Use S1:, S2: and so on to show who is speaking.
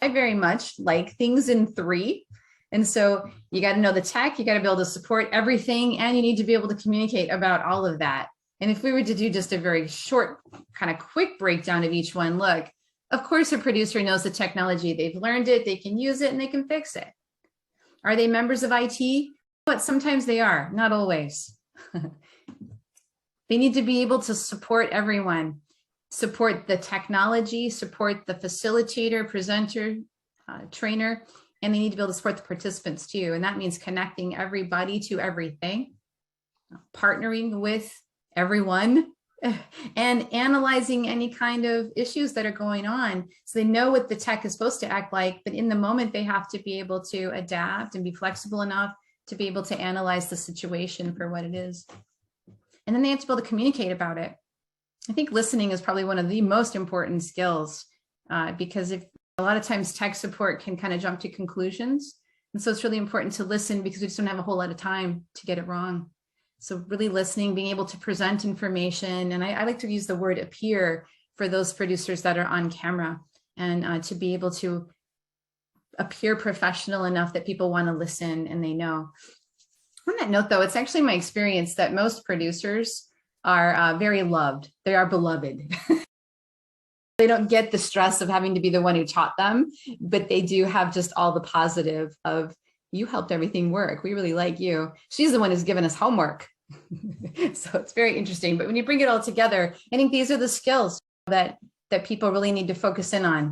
S1: I very much like things in three. And so you got to know the tech, you got to be able to support everything, and you need to be able to communicate about all of that. And if we were to do just a very short, kind of quick breakdown of each one, look, of course, a producer knows the technology. They've learned it, they can use it, and they can fix it. Are they members of IT? But sometimes they are, not always. They need to be able to support everyone, support the technology, support the facilitator, presenter, trainer, and they need to be able to support the participants too. And that means connecting everybody to everything, partnering with everyone, and analyzing any kind of issues that are going on. So they know what the tech is supposed to act like, but in the moment they have to be able to adapt and be flexible enough to be able to analyze the situation for what it is. And then they have to be able to communicate about it. I think listening is probably one of the most important skills because if a lot of times tech support can kind of jump to conclusions. And so it's really important to listen because we just don't have a whole lot of time to get it wrong. So really listening, being able to present information. And I like to use the word appear for those producers that are on camera, and to be able to appear professional enough that people want to listen and they know. On that note, though, it's actually my experience that most producers are very loved. They are beloved. They don't get the stress of having to be the one who taught them, but they do have just all the positive of, you helped everything work. We really like you. She's the one who's given us homework. So it's very interesting. But when you bring it all together, I think these are the skills that people really need to focus in on.